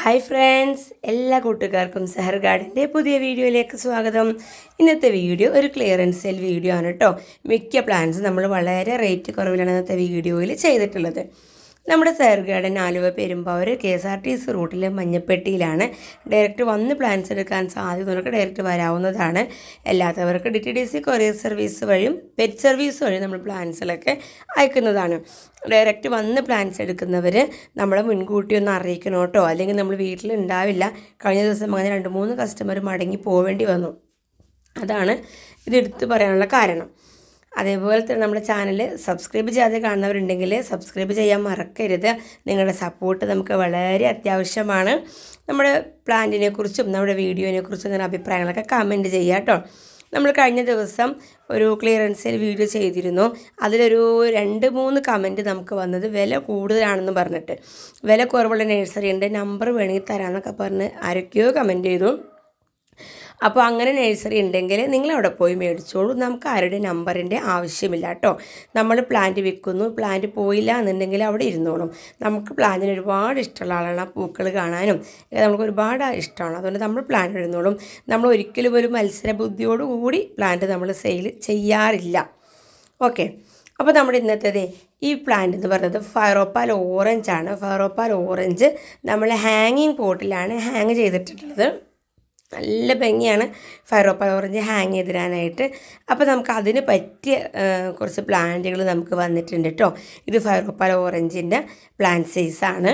Hi friends, എല്ലാ കൂട്ടുകാർക്കും സെഹർ ഗാർഡൻ്റെ പുതിയ വീഡിയോയിലേക്ക് സ്വാഗതം. ഇന്നത്തെ വീഡിയോ ഒരു ക്ലിയറൻസ് സെയിൽ വീഡിയോ ആണ് കേട്ടോ. മിക്ക പ്ലാൻസ് നമ്മൾ വളരെ റേറ്റ് കുറവിലാണ് ഇന്നത്തെ വീഡിയോയിൽ ചെയ്തിട്ടുള്ളത്. നമ്മുടെ സെഹർ ഗാർഡൻ ആലുവ പെരുമ്പാവൂർ KSRTC റൂട്ടിലെ മഞ്ഞപ്പെട്ടിയിലാണ്. ഡയറക്റ്റ് വന്ന് പ്ലാൻസ് എടുക്കാൻ സാധ്യതയുള്ളവർക്ക് ഡയറക്റ്റ് വരാവുന്നതാണ്. അല്ലാത്തവർക്ക് DTDC കൊറിയർ സർവീസ് വഴിയും പെറ്റ് സർവീസ് വഴിയും നമ്മൾ പ്ലാൻസിലൊക്കെ അയക്കുന്നതാണ്. ഡയറക്റ്റ് വന്ന് പ്ലാൻസ് എടുക്കുന്നവർ നമ്മളെ മുൻകൂട്ടി ഒന്ന് അറിയിക്കണം കേട്ടോ, അല്ലെങ്കിൽ നമ്മൾ വീട്ടിലുണ്ടാവില്ല. കഴിഞ്ഞ ദിവസം അങ്ങനെ 2-3 കസ്റ്റമർ മടങ്ങി പോവേണ്ടി വന്നു. അതാണ് ഇതെടുത്ത് പറയാനുള്ള കാരണം. അതേപോലെ തന്നെ നമ്മുടെ ചാനൽ സബ്സ്ക്രൈബ് ചെയ്യാതെ കാണുന്നവരുണ്ടെങ്കിൽ സബ്സ്ക്രൈബ് ചെയ്യാൻ മറക്കരുത്. നിങ്ങളുടെ സപ്പോർട്ട് നമുക്ക് വളരെ അത്യാവശ്യമാണ്. നമ്മുടെ പ്ലാന്റിനെ കുറിച്ചും നമ്മുടെ വീഡിയോനെ കുറിച്ചും നിങ്ങളുടെ അഭിപ്രായങ്ങളൊക്കെ കമൻറ്റ് ചെയ്യുക കേട്ടോ. നമ്മൾ കഴിഞ്ഞ ദിവസം ഒരു ക്ലിയറൻസ് സെയിൽ വീഡിയോ ചെയ്തിരുന്നു. അതിലൊരു 2-3 കമൻറ്റ് നമുക്ക് വന്നത് വില കൂടുതലാണെന്ന് പറഞ്ഞിട്ട്. വില കുറവുള്ള നഴ്സറി ഉണ്ട്, നമ്പർ വേണമെങ്കിൽ തരാമെന്നൊക്കെ പറഞ്ഞ് ആരൊക്കെയോ കമൻറ്റ് ചെയ്തു. അപ്പോൾ അങ്ങനെ നഴ്സറി ഉണ്ടെങ്കിൽ നിങ്ങളവിടെ പോയി മേടിച്ചോളൂ. നമുക്ക് ആരുടെ നമ്പറിൻ്റെ ആവശ്യമില്ല കേട്ടോ. നമ്മൾ പ്ലാന്റ് വിൽക്കുന്നു, പ്ലാന്റ് പോയില്ല എന്നുണ്ടെങ്കിൽ അവിടെ ഇരുന്നോളും. നമുക്ക് പ്ലാന്റിന് ഒരുപാട് ഇഷ്ടമുള്ള ആളാണ്. ആ പൂക്കൾ കാണാനും നമുക്ക് ഒരുപാട് ഇഷ്ടമാണ്. അതുകൊണ്ട് നമ്മൾ പ്ലാന്റ് ഇരുന്നോളും. നമ്മൾ ഒരിക്കലും ഒരു മത്സര ബുദ്ധിയോടുകൂടി പ്ലാന്റ് നമ്മൾ സെയിൽ ചെയ്യാറില്ല. ഓക്കെ, അപ്പോൾ നമ്മുടെ ഇന്നത്തേത് ഈ പ്ലാന്റ് എന്ന് പറയുന്നത് ഫയറോപ്പാൽ ഓറഞ്ച് ആണ്. ഫയറോപ്പാൽ ഓറഞ്ച് നമ്മൾ ഹാങ്ങിങ് പോട്ടിലാണ് ഹാങ് ചെയ്തിട്ടുള്ളത്. നല്ല ഭംഗിയാണ് ഫയറോപ്പാൽ ഓറഞ്ച് ഹാങ് ചെയ്തിടാനായിട്ട്. അപ്പോൾ നമുക്ക് അതിന് പറ്റിയ കുറച്ച് പ്ലാന്റുകൾ നമുക്ക് വന്നിട്ടുണ്ട് കേട്ടോ. ഇത് ഫയറോപ്പാൽ ഓറഞ്ചിൻ്റെ പ്ലാന്റ് സൈസാണ്.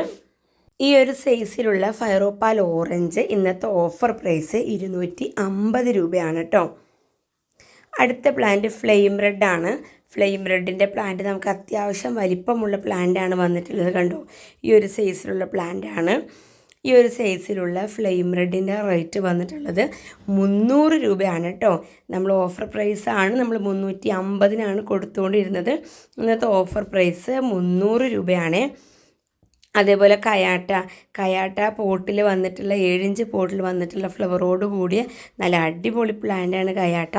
ഈ ഒരു സൈസിലുള്ള ഫയറോപ്പാൽ ഓറഞ്ച് ഇന്നത്തെ ഓഫർ പ്രൈസ് 250 രൂപയാണ് കേട്ടോ. അടുത്ത പ്ലാന്റ് ഫ്ലെയിം റെഡ് ആണ്. ഫ്ലെയിം റെഡിൻ്റെ പ്ലാന്റ് നമുക്ക് അത്യാവശ്യം വലിപ്പമുള്ള പ്ലാന്റാണ് വന്നിട്ടുള്ളത്. കണ്ടോ, ഈ ഒരു സൈസിലുള്ള പ്ലാന്റാണ്. ഈ ഒരു സൈസിലുള്ള ഫ്ലെയിം റെഡിൻ്റെ റേറ്റ് വന്നിട്ടുള്ളത് 300 രൂപയാണ് കേട്ടോ. നമ്മൾ ഓഫർ പ്രൈസാണ്, നമ്മൾ 350-നാണ് കൊടുത്തുകൊണ്ടിരുന്നത്. ഇന്നത്തെ ഓഫർ പ്രൈസ് 300 രൂപയാണ്. അതേപോലെ കയാട്ട പോട്ടിൽ വന്നിട്ടുള്ള 7 ഇഞ്ച് പോട്ടിൽ വന്നിട്ടുള്ള ഫ്ലവറോട് കൂടിയ നല്ല അടിപൊളി പ്ലാന്റാണ് കയാട്ട.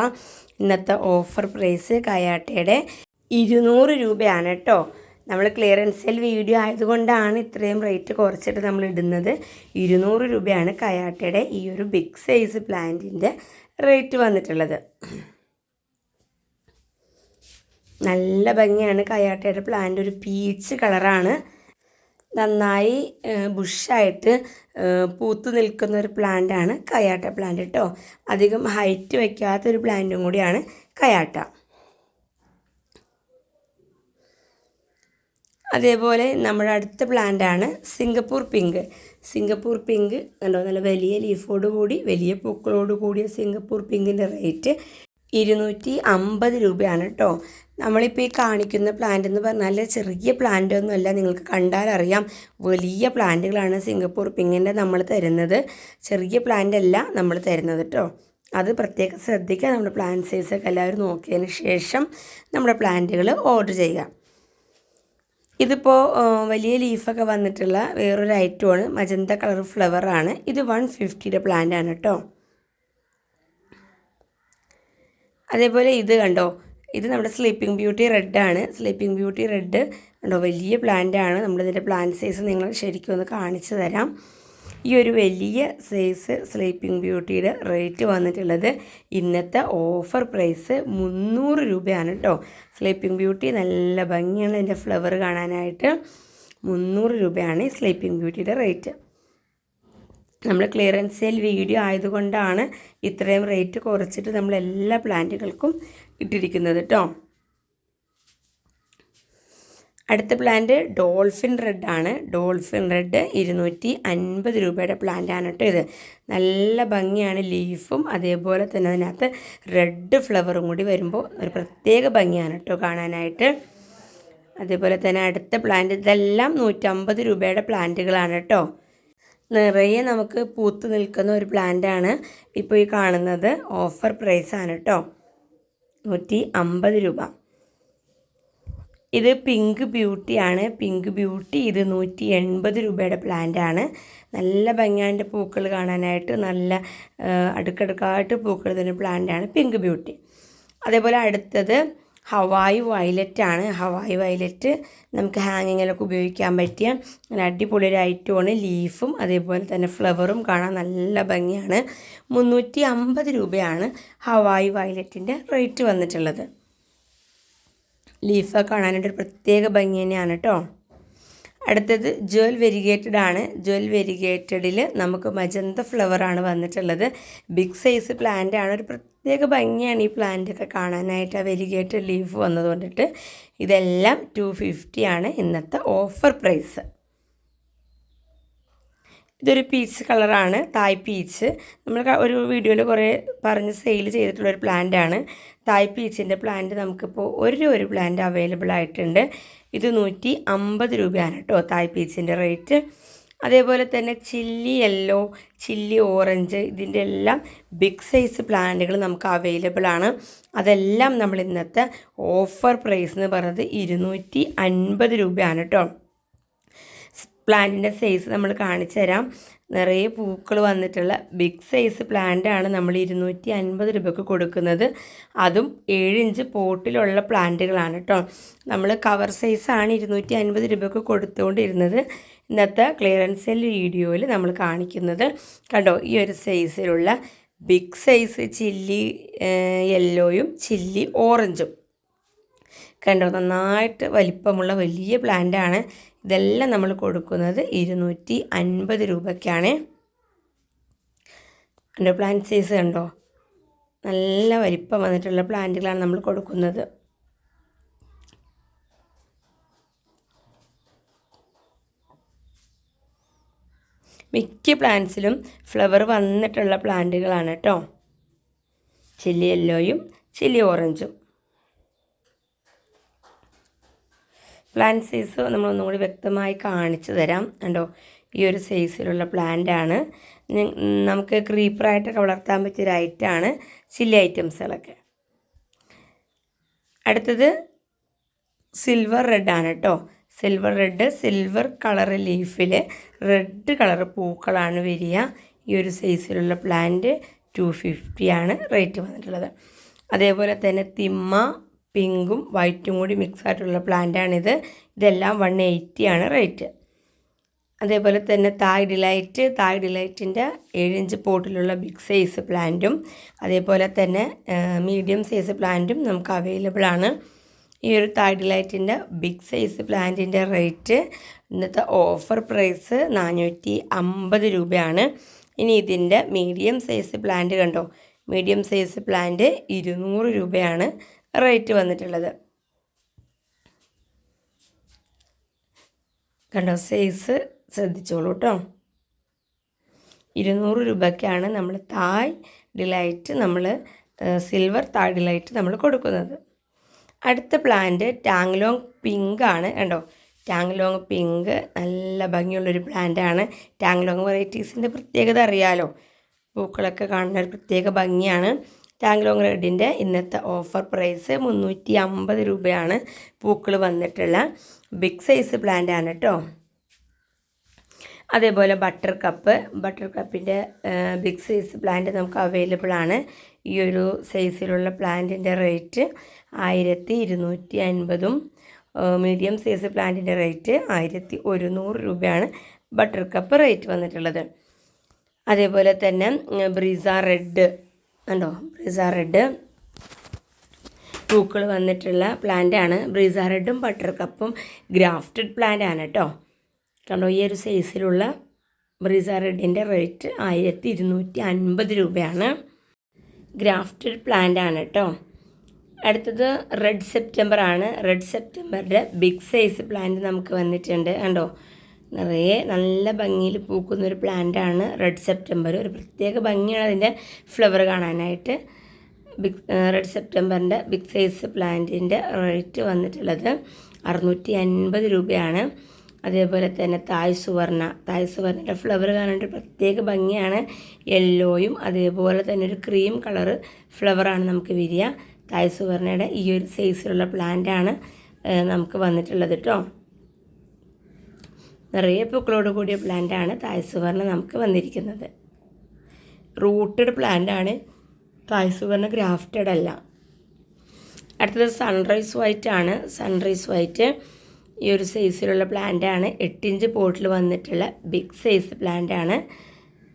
ഇന്നത്തെ ഓഫർ പ്രൈസ് കയാട്ടയുടെ 200 രൂപയാണ് കേട്ടോ. നമ്മൾ ക്ലിയറൻസ് സെയിൽ വീഡിയോ ആയതുകൊണ്ടാണ് ഇത്രയും റേറ്റ് കുറച്ചിട്ട് നമ്മൾ ഇടുന്നത്. 200 രൂപയാണ് കയാട്ടയുടെ ഈ ഒരു ബിഗ് സൈസ് പ്ലാന്റിൻ്റെ റേറ്റ് വന്നിട്ടുള്ളത്. നല്ല ഭംഗിയാണ് കയാട്ടയുടെ പ്ലാന്റ്. ഒരു പീച്ച് കളറാണ്. നന്നായി ബുഷായിട്ട് പൂത്തു നിൽക്കുന്ന ഒരു പ്ലാന്റാണ് കയാട്ട പ്ലാന്റ് കേട്ടോ. അധികം ഹൈറ്റ് വയ്ക്കാത്തൊരു പ്ലാന്റും കൂടിയാണ് കയാട്ട. അതേപോലെ നമ്മുടെ അടുത്ത പ്ലാന്റാണ് സിംഗപ്പൂർ പിങ്ക്. സിംഗപ്പൂർ പിങ്ക് കണ്ടോ, നല്ല വലിയ ലീഫോട് കൂടി വലിയ പൂക്കളോട് കൂടിയ സിംഗപ്പൂർ പിങ്കിൻ്റെ റേറ്റ് 250 രൂപയാണ് കേട്ടോ. നമ്മളിപ്പോൾ ഈ കാണിക്കുന്ന പ്ലാന്റ് എന്ന് പറഞ്ഞാൽ ചെറിയ പ്ലാന്റ് ഒന്നുമല്ല, നിങ്ങൾക്ക് കണ്ടാലറിയാം വലിയ പ്ലാന്റുകളാണ് സിംഗപ്പൂർ പിങ്കിൻ്റെ നമ്മൾ തരുന്നത്. ചെറിയ പ്ലാന്റ് അല്ല നമ്മൾ തരുന്നത് കേട്ടോ. അത് പ്രത്യേകം ശ്രദ്ധിക്കുക. നമ്മുടെ പ്ലാന്റ് സൈസൊക്കെ എല്ലാവരും നോക്കിയതിന് ശേഷം നമ്മുടെ പ്ലാന്റുകൾ ഓർഡർ ചെയ്യുക. ഇതിപ്പോൾ വലിയ ലീഫൊക്കെ വന്നിട്ടുള്ള വേറൊരു ഐറ്റമാണ്. മജന്ത കളർ ഫ്ലവറാണ്. ഇത് 150-യുടെ പ്ലാന്റ് ആണ് കേട്ടോ. അതേപോലെ ഇത് കണ്ടോ, ഇത് നമ്മുടെ സ്ലീപ്പിംഗ് ബ്യൂട്ടി റെഡാണ്. സ്ലീപ്പിംഗ് ബ്യൂട്ടി റെഡ് കണ്ടോ, വലിയ പ്ലാന്റാണ്. നമ്മളിതിൻ്റെ പ്ലാന്റ് സൈസ് നിങ്ങൾ ശരിക്കും ഒന്ന് കാണിച്ചു തരാം. ഈ ഒരു വലിയ സൈസ് സ്ലീപ്പിംഗ് ബ്യൂട്ടിയുടെ റേറ്റ് വന്നിട്ടുള്ളത് ഇന്നത്തെ ഓഫർ പ്രൈസ് 300 രൂപയാണ് കേട്ടോ. സ്ലീപ്പിംഗ് ബ്യൂട്ടി നല്ല ഭംഗിയാണ് അതിൻ്റെ ഫ്ലവർ കാണാനായിട്ട്. 300 രൂപയാണ് ഈ സ്ലീപ്പിംഗ് ബ്യൂട്ടിയുടെ റേറ്റ്. നമ്മൾ ക്ലിയറൻസ് സെയിൽ വീഡിയോ ആയതുകൊണ്ടാണ് ഇത്രയും റേറ്റ് കുറച്ചിട്ട് നമ്മൾ എല്ലാ പ്ലാന്റുകൾക്കും ഇട്ടിരിക്കുന്നത് കേട്ടോ. അടുത്ത പ്ലാന്റ് ഡോൾഫിൻ റെഡ് ആണ്. ഡോൾഫിൻ റെഡ് 250 രൂപയുടെ പ്ലാന്റാണ് കേട്ടോ. ഇത് നല്ല ഭംഗിയാണ്. ലീഫും അതേപോലെ തന്നെ അതിനകത്ത് റെഡ് ഫ്ലവറും കൂടി വരുമ്പോൾ ഒരു പ്രത്യേക ഭംഗിയാണ് കേട്ടോ കാണാനായിട്ട്. അതേപോലെ തന്നെ അടുത്ത പ്ലാന്റ്, ഇതെല്ലാം 150 രൂപയുടെ പ്ലാന്റുകളാണ് കേട്ടോ. നിറയെ നമുക്ക് പൂത്ത് നിൽക്കുന്ന ഒരു പ്ലാന്റാണ് ഇപ്പോൾ ഈ കാണുന്നത്. ഓഫർ പ്രൈസാണ് കേട്ടോ, 150 രൂപ. ഇത് പിങ്ക് ബ്യൂട്ടിയാണ്. പിങ്ക് ബ്യൂട്ടി ഇത് 180 രൂപയുടെ പ്ലാന്റാണ്. നല്ല ഭംഗിയാൻ്റെ പൂക്കൾ കാണാനായിട്ട്. നല്ല അടുക്കടുക്കായിട്ട് പൂക്കൾ തരുന്ന പ്ലാന്റാണ് പിങ്ക് ബ്യൂട്ടി. അതേപോലെ അടുത്തത് ഹവായി വയലറ്റ് ആണ്. ഹവായി വയലറ്റ് നമുക്ക് ഹാങ്ങിങ്ങിലൊക്കെ ഉപയോഗിക്കാൻ പറ്റിയ നല്ല അടിപൊളി ഒരു ഐറ്റമാണ്. ലീഫും അതേപോലെ തന്നെ ഫ്ലവറും കാണാൻ നല്ല ഭംഗിയാണ്. 350 രൂപയാണ് ഹവായി വയലറ്റിൻ്റെ റേറ്റ് വന്നിട്ടുള്ളത്. ലീഫ് കാണാനായിട്ടൊരു പ്രത്യേക ഭംഗി തന്നെയാണ് കേട്ടോ. അടുത്തത് ജ്വൽ വെരിഗേറ്റഡ് ആണ്. ജ്വൽ വെരിഗേറ്റഡിൽ നമുക്ക് മജന്ത ഫ്ലവറാണ് വന്നിട്ടുള്ളത്. ബിഗ് സൈസ് പ്ലാന്റ് ആണ്. ഒരു പ്രത്യേക ഭംഗിയാണ് ഈ പ്ലാന്റൊക്കെ കാണാനായിട്ട്, ആ വെരിഗേറ്റഡ് ലീഫ് വന്നതുകൊണ്ടിട്ട്. ഇതെല്ലാം 250 ആണ് ഇന്നത്തെ ഓഫർ പ്രൈസ്. ഇതൊരു പീച്ച് കളറാണ്, തായ് പീച്ച്. നമ്മൾ ഒരു വീഡിയോയിൽ കുറേ പറഞ്ഞ് സെയിൽ ചെയ്തിട്ടുള്ളൊരു പ്ലാന്റാണ്. തായ് പീച്ചിൻ്റെ പ്ലാന്റ് നമുക്കിപ്പോൾ ഒരു പ്ലാന്റ് അവൈലബിൾ ആയിട്ടുണ്ട്. ഇത് 150 രൂപയാണ് കേട്ടോ തായ് പീച്ചിൻ്റെ റേറ്റ്. അതേപോലെ തന്നെ ചില്ലി യെല്ലോ, ചില്ലി ഓറഞ്ച്, ഇതിൻ്റെ എല്ലാം ബിഗ് സൈസ് പ്ലാന്റുകൾ നമുക്ക് അവൈലബിൾ ആണ്. അതെല്ലാം നമ്മൾ ഇന്നത്തെ ഓഫർ പ്രൈസ് എന്ന് പറയുന്നത് 250 രൂപയാണ് കേട്ടോ. പ്ലാന്റിൻ്റെ സൈസ് നമ്മൾ കാണിച്ചു തരാം. നിറയെ പൂക്കൾ വന്നിട്ടുള്ള ബിഗ് സൈസ് പ്ലാന്റാണ് നമ്മൾ 250 രൂപയ്ക്ക് കൊടുക്കുന്നത്. അതും 7 ഇഞ്ച് പോട്ടിലുള്ള പ്ലാന്റുകളാണ് കേട്ടോ. നമ്മൾ കവർ സൈസാണ് 250 രൂപയ്ക്ക് കൊടുത്തുകൊണ്ടിരുന്നത്. ഇന്നത്തെ ക്ലിയറൻസ് സെൽ വീഡിയോയിൽ നമ്മൾ കാണിക്കുന്നത് കണ്ടോ, ഈ ഒരു സൈസിലുള്ള ബിഗ് സൈസ് ചില്ലി യെല്ലോയും ചില്ലി ഓറഞ്ചും കണ്ടോ, നന്നായിട്ട് വലിപ്പമുള്ള വലിയ പ്ലാന്റാണ്. ഇതെല്ലാം നമ്മൾ കൊടുക്കുന്നത് 250 രൂപയ്ക്കാണ്. കണ്ടോ പ്ലാന്റ് സൈസ് കണ്ടോ, നല്ല വലിപ്പം വന്നിട്ടുള്ള പ്ലാന്റുകളാണ് നമ്മൾ കൊടുക്കുന്നത്. മിക്ക പ്ലാന്റ്സിലും ഫ്ലവർ വന്നിട്ടുള്ള പ്ലാന്റുകളാണ് കേട്ടോ. ചില്ലി യെല്ലോയും ചില്ലി ഓറഞ്ചും. പ്ലാന്റ് സൈസ് നമ്മളൊന്നും കൂടി വ്യക്തമായി കാണിച്ചു തരാം. കണ്ടോ, ഈ ഒരു സൈസിലുള്ള പ്ലാന്റാണ്. നമുക്ക് ക്രീപ്പറായിട്ടൊക്കെ വളർത്താൻ പറ്റിയൊരു ഐറ്റമാണ് ചില്ലി ഐറ്റംസുകളൊക്കെ. അടുത്തത് സിൽവർ റെഡ് ആണ് കേട്ടോ. സിൽവർ റെഡ്, സിൽവർ കളർ ലീഫിൽ റെഡ് കളർ പൂക്കളാണ് വരിക. ഈ ഒരു സൈസിലുള്ള പ്ലാന്റ് 250 ആണ് റേറ്റ് വന്നിട്ടുള്ളത്. അതേപോലെ തന്നെ തിമ്മ പിങ്കും വൈറ്റും കൂടി മിക്സ് ആയിട്ടുള്ള പ്ലാന്റാണിത്. ഇതെല്ലാം 180 ആണ് റേറ്റ്. അതേപോലെ തന്നെ തായ് ഡിലൈറ്റിൻ്റെ 7 ഇഞ്ച് പോട്ടിലുള്ള ബിഗ് സൈസ് പ്ലാന്റും അതേപോലെ തന്നെ മീഡിയം സൈസ് പ്ലാന്റും നമുക്ക് അവൈലബിൾ ആണ്. ഈ ഒരു തായ് ഡിലൈറ്റിൻ്റെ ബിഗ് സൈസ് പ്ലാന്റിൻ്റെ റേറ്റ് ഇന്നത്തെ ഓഫർ പ്രൈസ് 450 രൂപയാണ്. ഇനി ഇതിൻ്റെ മീഡിയം സൈസ് പ്ലാന്റ് കണ്ടോ, മീഡിയം സൈസ് പ്ലാന്റ് 200 രൂപയാണ് റേറ്റ് വന്നിട്ടുള്ളത്. കണ്ടോ, സൈസ് ശ്രദ്ധിച്ചോളൂ കേട്ടോ. 200 രൂപയ്ക്കാണ് നമ്മൾ തായ് ഡിലൈറ്റ്, സിൽവർ തായ് ഡിലൈറ്റ് നമ്മൾ കൊടുക്കുന്നത്. അടുത്ത പ്ലാന്റ് ടാങ്ലോങ് പിങ്ക് ആണ്. കണ്ടോ, ടാങ്ലോങ് പിങ്ക് നല്ല ഭംഗിയുള്ളൊരു പ്ലാന്റാണ്. ടാങ്ലോങ് വെറൈറ്റീസിൻ്റെ പ്രത്യേകത അറിയാലോ, പൂക്കളൊക്കെ കാണുന്ന ഒരു പ്രത്യേക ഭംഗിയാണ്. ടാങ്ലോങ് റെഡിൻ്റെ ഇന്നത്തെ ഓഫർ പ്രൈസ് 350 രൂപയാണ്. പൂക്കൾ വന്നിട്ടുള്ള ബിഗ് സൈസ് പ്ലാന്റ് ആണ് കേട്ടോ. അതേപോലെ ബട്ടർ കപ്പിൻ്റെ ബിഗ് സൈസ് പ്ലാന്റ് നമുക്ക് അവൈലബിൾ ആണ്. ഈ ഒരു സൈസിലുള്ള പ്ലാന്റിൻ്റെ റേറ്റ് 1250, മീഡിയം സൈസ് പ്ലാന്റിൻ്റെ റേറ്റ് 1100 രൂപയാണ് ബട്ടർ കപ്പ് റേറ്റ് വന്നിട്ടുള്ളത്. അതേപോലെ തന്നെ ബ്രീസ റെഡ് കണ്ടോ, ബ്രീസ റെഡ് പൂക്കൾ വന്നിട്ടുള്ള പ്ലാന്റാണ്. ബ്രീസ റെഡും ബട്ടർ കപ്പും ഗ്രാഫ്റ്റഡ് പ്ലാന്റ് ആണ് കേട്ടോ. കണ്ടോ, ഈ ഒരു സൈസിലുള്ള ബ്രീസ റെഡിൻ്റെ റേറ്റ് 1250 രൂപയാണ്. ഗ്രാഫ്റ്റഡ് പ്ലാന്റ് ആണ് കേട്ടോ. അടുത്തത് റെഡ് സെപ്റ്റംബർ ആണ്. റെഡ് സെപ്റ്റംബറിൻ്റെ ബിഗ് സൈസ് പ്ലാന്റ് നമുക്ക് വന്നിട്ടുണ്ട്. കണ്ടോ, നിറയെ നല്ല ഭംഗിയിൽ പൂക്കുന്നൊരു പ്ലാന്റാണ് റെഡ് സെപ്റ്റംബർ. ഒരു പ്രത്യേക ഭംഗിയാണ് അതിൻ്റെ ഫ്ലവർ കാണാനായിട്ട്. റെഡ് സെപ്റ്റംബറിൻ്റെ ബിഗ് സൈസ് പ്ലാന്റിൻ്റെ റേറ്റ് വന്നിട്ടുള്ളത് 650 രൂപയാണ്. അതേപോലെ തന്നെ തായ് സുവർണയുടെ ഫ്ലവർ കാണാനായിട്ട് പ്രത്യേക ഭംഗിയാണ്. യെല്ലോയും അതേപോലെ തന്നെ ഒരു ക്രീം കളറ് ഫ്ലവറാണ് നമുക്ക് വരിക. തായ് സുവർണയുടെ ഈ ഒരു സൈസിലുള്ള പ്ലാന്റാണ് നമുക്ക് വന്നിട്ടുള്ളത് കേട്ടോ. നിറയെ പൂക്കളോട് കൂടിയ പ്ലാന്റാണ് തായ് സുവർണ നമുക്ക് വന്നിരിക്കുന്നത്. റൂട്ടഡ് പ്ലാന്റാണ്, തായ് സുവർണ ഗ്രാഫ്റ്റഡ് അല്ല. അടുത്തത് സൺറൈസ് വൈറ്റ് ആണ്. സൺറൈസ് വൈറ്റ് ഈ ഒരു സൈസിലുള്ള പ്ലാന്റാണ്. 8 ഇഞ്ച് പോട്ടിൽ വന്നിട്ടുള്ള ബിഗ് സൈസ് പ്ലാന്റാണ്.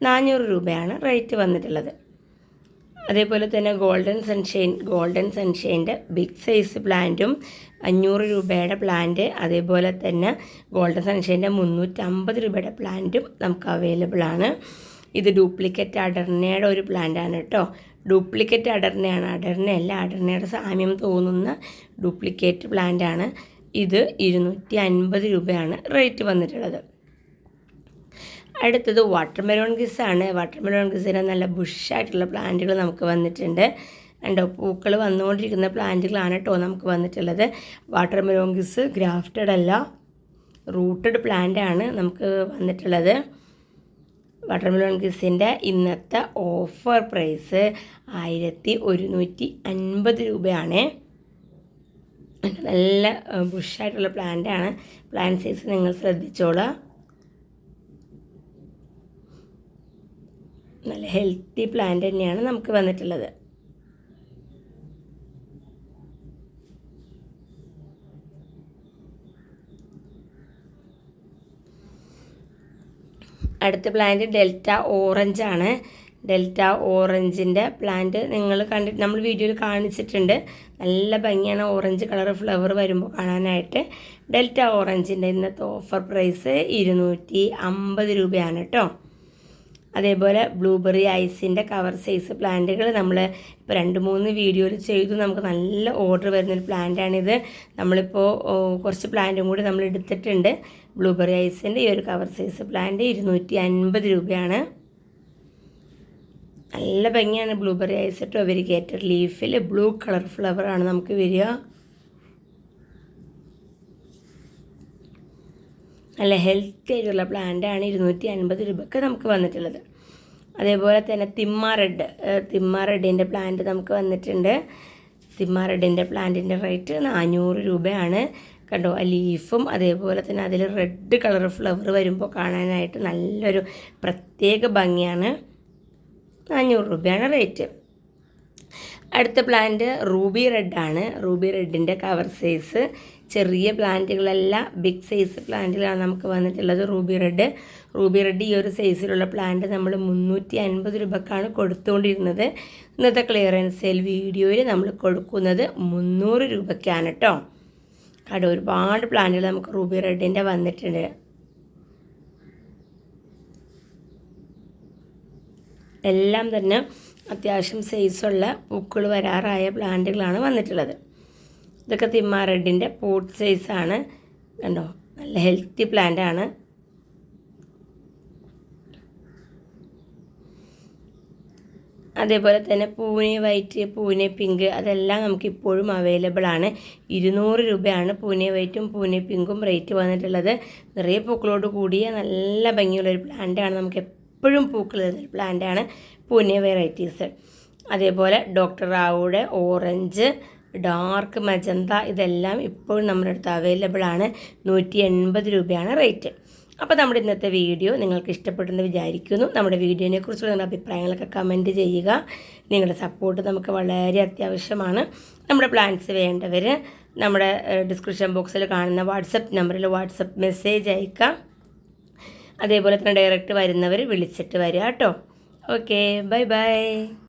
400 രൂപയാണ് റേറ്റ് വന്നിട്ടുള്ളത്. അതേപോലെ തന്നെ ഗോൾഡൻ സൺഷൈൻ്റെ ബിഗ് സൈസ് പ്ലാന്റും 500 രൂപയുടെ പ്ലാന്റ്. അതേപോലെ തന്നെ ഗോൾഡൻ സൺഷൈൻ്റെ 350 രൂപയുടെ പ്ലാന്റും നമുക്ക് അവൈലബിൾ ആണ്. ഇത് ഡ്യൂപ്ലിക്കേറ്റ് അഡർണയുടെ ഒരു പ്ലാന്റാണ് കേട്ടോ. ഡ്യൂപ്ലിക്കേറ്റ് അഡർണയാണ്, അഡർണയല്ല, അഡർണയുടെ സാമ്യം തോന്നുന്ന ഡ്യൂപ്ലിക്കേറ്റ് പ്ലാന്റാണ്. ഇത് 250 രൂപയാണ് റേറ്റ് വന്നിട്ടുള്ളത്. അടുത്തത് വാട്ടർമെലോൺ ഗിസ്സാണ്. വാട്ടർമെലോൺ ഗിസ്സിന് നല്ല ബുഷായിട്ടുള്ള പ്ലാന്റുകൾ നമുക്ക് വന്നിട്ടുണ്ട്. കണ്ടോ, പൂക്കൾ വന്നുകൊണ്ടിരിക്കുന്ന പ്ലാന്റുകളാണ് കേട്ടോ നമുക്ക് വന്നിട്ടുള്ളത്. വാട്ടർമെലോൺ ഗിസ് ഗ്രാഫ്റ്റഡ് അല്ല, റൂട്ടഡ് പ്ലാന്റാണ് നമുക്ക് വന്നിട്ടുള്ളത്. വാട്ടർമെലോൺ ഗിസ്സിൻ്റെ ഇന്നത്തെ ഓഫർ പ്രൈസ് 1150 രൂപയാണ്. നല്ല ബുഷായിട്ടുള്ള പ്ലാന്റാണ്. പ്ലാന്റ് സൈസ് നിങ്ങൾ ശ്രദ്ധിച്ചോളാം. നല്ല ഹെൽത്തി പ്ലാന്റ് തന്നെയാണ് നമുക്ക് വന്നിട്ടുള്ളത്. അടുത്ത പ്ലാന്റ് ഡെൽറ്റ ഓറഞ്ച് ആണ്. ഡെൽറ്റ ഓറഞ്ചിൻ്റെ പ്ലാന്റ് നിങ്ങൾ നമ്മൾ വീഡിയോയിൽ കാണിച്ചിട്ടുണ്ട്. നല്ല ഭംഗിയാണ് ഓറഞ്ച് കളർ ഫ്ലവർ വരുമ്പോൾ കാണാനായിട്ട്. ഡെൽറ്റ ഓറഞ്ചിൻ്റെ ഇന്നത്തെ ഓഫർ പ്രൈസ് 250 രൂപയാണ് കേട്ടോ. അതേപോലെ ബ്ലൂബെറി ഐസിൻ്റെ കവർ സൈസ് പ്ലാന്റുകൾ നമ്മൾ ഇപ്പോൾ 2-3 വീഡിയോയിൽ ചെയ്തു. നമുക്ക് നല്ല ഓർഡർ വരുന്നൊരു പ്ലാന്റാണിത്. നമ്മളിപ്പോൾ കുറച്ച് പ്ലാന്റും കൂടി നമ്മൾ എടുത്തിട്ടുണ്ട്. ബ്ലൂബെറി ഐസിൻ്റെ ഈ ഒരു കവർ സൈസ് പ്ലാന്റ് 250 രൂപയാണ്. നല്ല ഭംഗിയാണ് ബ്ലൂബെറി ഐസ് കേട്ടോ. വെരിഗേറ്റഡ് ലീഫിൽ ബ്ലൂ കളർ ഫ്ലവറാണ് നമുക്ക് വരിക. നല്ല ഹെൽത്തി ആയിട്ടുള്ള പ്ലാന്റാണ്. 250 രൂപയ്ക്ക് നമുക്ക് വന്നിട്ടുള്ളത്. അതേപോലെ തന്നെ തിമ്മ റെഡിൻ്റെ പ്ലാന്റ് നമുക്ക് വന്നിട്ടുണ്ട്. തിമ്മ റെഡിൻ്റെ പ്ലാന്റിൻ്റെ റേറ്റ് 400 രൂപയാണ്. കണ്ടോ, ആ ലീഫും അതേപോലെ തന്നെ അതിൽ റെഡ് കളർ ഫ്ലവർ വരുമ്പോൾ കാണാനായിട്ട് നല്ലൊരു പ്രത്യേക ഭംഗിയാണ്. 400 രൂപയാണ് റേറ്റ്. അടുത്ത പ്ലാന്റ് റൂബി റെഡാണ്. റൂബി റെഡിൻ്റെ കവർ സൈസ് ചെറിയ പ്ലാന്റുകളല്ല, ബിഗ് സൈസ് പ്ലാന്റുകളാണ് നമുക്ക് വന്നിട്ടുള്ളത്. റൂബി റെഡ് ഈ ഒരു സൈസിലുള്ള പ്ലാന്റ് നമ്മൾ 350 രൂപക്കാണ് കൊടുത്തുകൊണ്ടിരുന്നത്. ഇന്നത്തെ ക്ലിയറൻസ് സെയിൽ വീഡിയോയിൽ നമ്മൾ കൊടുക്കുന്നത് 300 രൂപയ്ക്കാണ് കേട്ടോ. അവിടെ ഒരുപാട് പ്ലാന്റുകൾ നമുക്ക് റൂബി റെഡിൻ്റെ വന്നിട്ടുണ്ട്. എല്ലാം തന്നെ അത്യാവശ്യം സൈസുള്ള പൂക്കൾ വരാറായ പ്ലാന്റുകളാണ് വന്നിട്ടുള്ളത്. ഇതൊക്കെ തിമ്മ റെഡിൻ്റെ പോട്ട് സൈസാണ്. കണ്ടോ, നല്ല ഹെൽത്തി പ്ലാന്റാണ്. അതേപോലെ തന്നെ പൂനെ വൈറ്റ്, പൂനെ പിങ്ക് അതെല്ലാം നമുക്കിപ്പോഴും അവൈലബിൾ ആണ്. 200 രൂപയാണ് പൂനെ വൈറ്റും പൂനെ പിങ്കും റേറ്റ് വന്നിട്ടുള്ളത്. നിറയെ പൂക്കളോട് കൂടിയ നല്ല ഭംഗിയുള്ളൊരു പ്ലാന്റാണ്. നമുക്ക് എപ്പോഴും പൂക്കൾ തരുന്നൊരു പ്ലാന്റാണ് പൂനെ വെറൈറ്റീസ്. അതേപോലെ ഡോക്ടർ റാവുയുടെ ഓറഞ്ച്, ഡാർക്ക് മജന്ത ഇതെല്ലാം ഇപ്പോഴും നമ്മുടെ അടുത്ത് അവൈലബിൾ ആണ്. 180 രൂപയാണ് റേറ്റ്. അപ്പോൾ നമ്മുടെ ഇന്നത്തെ വീഡിയോ നിങ്ങൾക്ക് ഇഷ്ടപ്പെട്ടെന്ന് വിചാരിക്കുന്നു. നമ്മുടെ വീഡിയോനെ കുറിച്ചുള്ള നിങ്ങളുടെ അഭിപ്രായങ്ങളൊക്കെ കമൻറ്റ് ചെയ്യുക. നിങ്ങളുടെ സപ്പോർട്ട് നമുക്ക് വളരെ അത്യാവശ്യമാണ്. നമ്മുടെ പ്ലാൻസ് വേണ്ടവർ നമ്മുടെ ഡിസ്ക്രിപ്ഷൻ ബോക്സിൽ കാണുന്ന വാട്സപ്പ് നമ്പറിൽ വാട്സപ്പ് മെസ്സേജ് അയക്കുക. അതേപോലെ തന്നെ ഡയറക്റ്റ് വരുന്നവർ വിളിച്ചിട്ട് വരിക കേട്ടോ. Okay, bye bye.